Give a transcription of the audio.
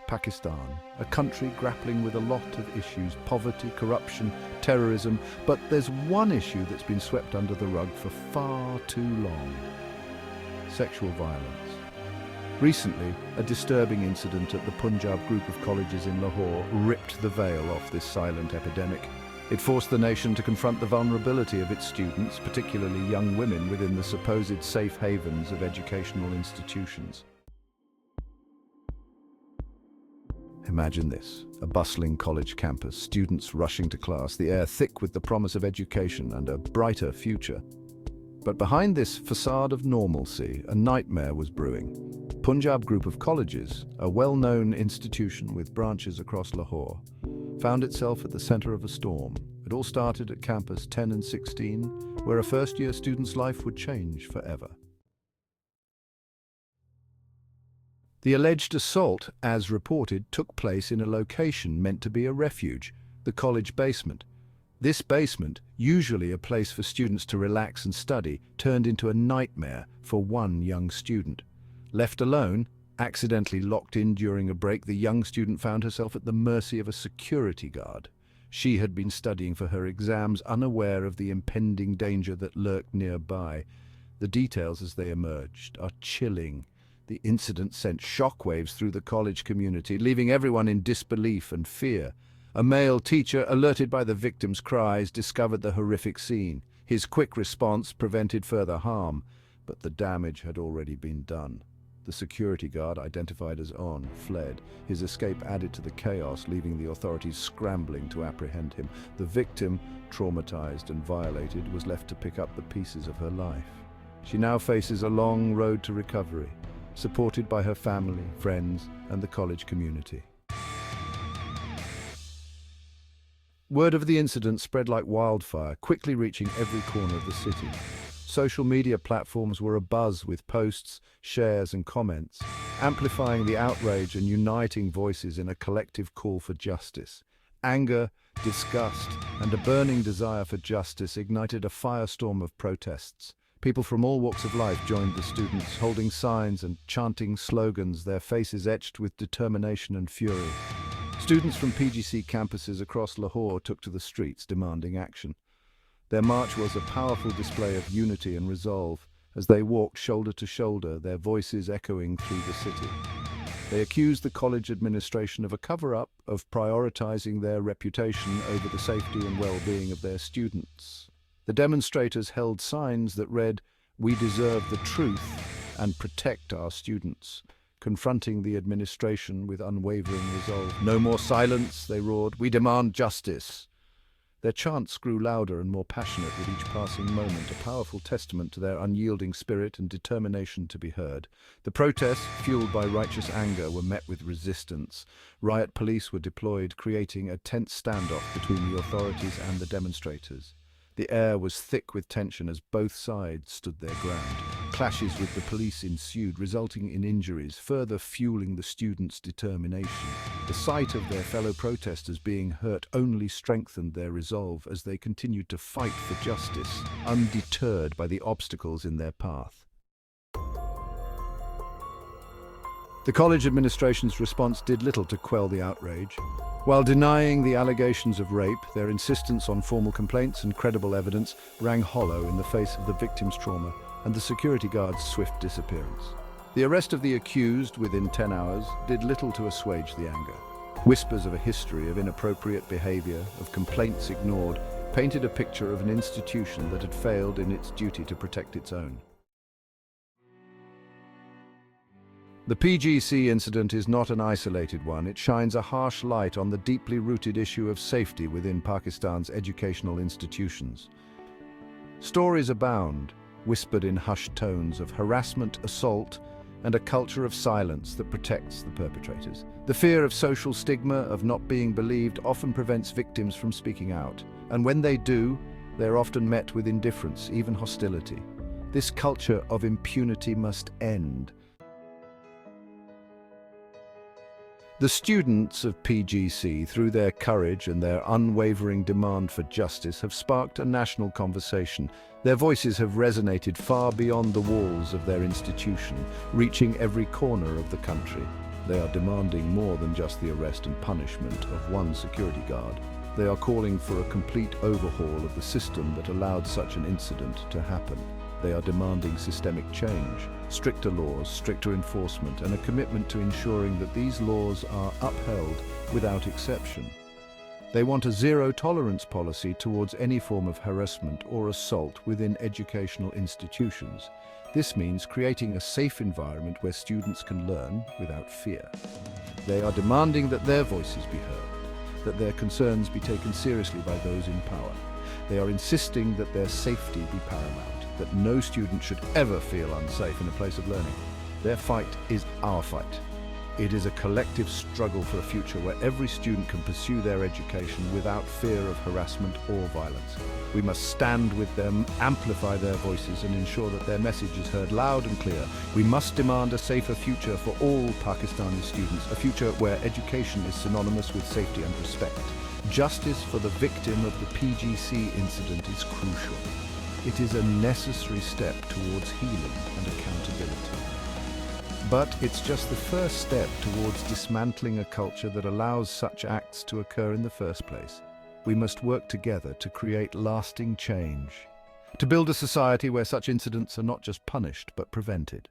Pakistan, a country grappling with a lot of issues: poverty, corruption, terrorism. But there's one issue that's been swept under the rug for far too long: sexual violence. Recently, a disturbing incident at the Punjab Group of Colleges in Lahore ripped the veil off this silent epidemic. It forced the nation to confront the vulnerability of its students, particularly young women, within the supposed safe havens of educational institutions. Imagine this: a bustling college campus, students rushing to class, the air thick with the promise of education and a brighter future. But behind this facade of normalcy, a nightmare was brewing. Punjab Group of Colleges, a well-known institution with branches across Lahore, found itself at the center of a storm. It all started at campus 10 and 16, where a first-year student's life would change forever. The alleged assault, as reported, took place in a location meant to be a refuge, the college basement. This basement, usually a place for students to relax and study, turned into a nightmare for one young student. Left alone, accidentally locked in during a break, the young student found herself at the mercy of a security guard. She had been studying for her exams, unaware of the impending danger that lurked nearby. The details as they emerged are chilling. The incident sent shockwaves through the college community, leaving everyone in disbelief and fear. A male teacher, alerted by the victim's cries, discovered the horrific scene. His quick response prevented further harm, but the damage had already been done. The security guard, identified as On, fled. His escape added to the chaos, leaving the authorities scrambling to apprehend him. The victim, traumatized and violated, was left to pick up the pieces of her life. She now faces a long road to recovery, supported by her family, friends, and the college community. Word of the incident spread like wildfire, quickly reaching every corner of the city. Social media platforms were abuzz with posts, shares, and comments, amplifying the outrage and uniting voices in a collective call for justice. Anger, disgust, and a burning desire for justice ignited a firestorm of protests. People from all walks of life joined the students, holding signs and chanting slogans, their faces etched with determination and fury. Students from PGC campuses across Lahore took to the streets, demanding action. Their march was a powerful display of unity and resolve. As they walked shoulder to shoulder, their voices echoing through the city. They accused the college administration of a cover-up, of prioritizing their reputation over the safety and well-being of their students. The demonstrators held signs that read, "We deserve the truth and protect our students," confronting the administration with unwavering resolve. "No more silence," they roared. "We demand justice." Their chants grew louder and more passionate with each passing moment, a powerful testament to their unyielding spirit and determination to be heard. The protests, fueled by righteous anger, were met with resistance. Riot police were deployed, creating a tense standoff between the authorities and the demonstrators. The air was thick with tension as both sides stood their ground. Clashes with the police ensued, resulting in injuries, further fueling the students' determination. The sight of their fellow protesters being hurt only strengthened their resolve as they continued to fight for justice, undeterred by the obstacles in their path. The college administration's response did little to quell the outrage. While denying the allegations of rape, their insistence on formal complaints and credible evidence rang hollow in the face of the victim's trauma and the security guard's swift disappearance. The arrest of the accused within 10 hours did little to assuage the anger. Whispers of a history of inappropriate behavior, of complaints ignored, painted a picture of an institution that had failed in its duty to protect its own. The PGC incident is not an isolated one. It shines a harsh light on the deeply rooted issue of safety within Pakistan's educational institutions. Stories abound, whispered in hushed tones, of harassment, assault, and a culture of silence that protects the perpetrators. The fear of social stigma, of not being believed, often prevents victims from speaking out. And when they do, they're often met with indifference, even hostility. This culture of impunity must end. The students of PGC, through their courage and their unwavering demand for justice, have sparked a national conversation. Their voices have resonated far beyond the walls of their institution, reaching every corner of the country. They are demanding more than just the arrest and punishment of one security guard. They are calling for a complete overhaul of the system that allowed such an incident to happen. They are demanding systemic change, stricter laws, stricter enforcement, and a commitment to ensuring that these laws are upheld without exception. They want a zero-tolerance policy towards any form of harassment or assault within educational institutions. This means creating a safe environment where students can learn without fear. They are demanding that their voices be heard, that their concerns be taken seriously by those in power. They are insisting that their safety be paramount, that no student should ever feel unsafe in a place of learning. Their fight is our fight. It is a collective struggle for a future where every student can pursue their education without fear of harassment or violence. We must stand with them, amplify their voices, and ensure that their message is heard loud and clear. We must demand a safer future for all Pakistani students, a future where education is synonymous with safety and respect. Justice for the victim of the PGC incident is crucial. It is a necessary step towards healing and accountability. But it's just the first step towards dismantling a culture that allows such acts to occur in the first place. We must work together to create lasting change, to build a society where such incidents are not just punished but prevented.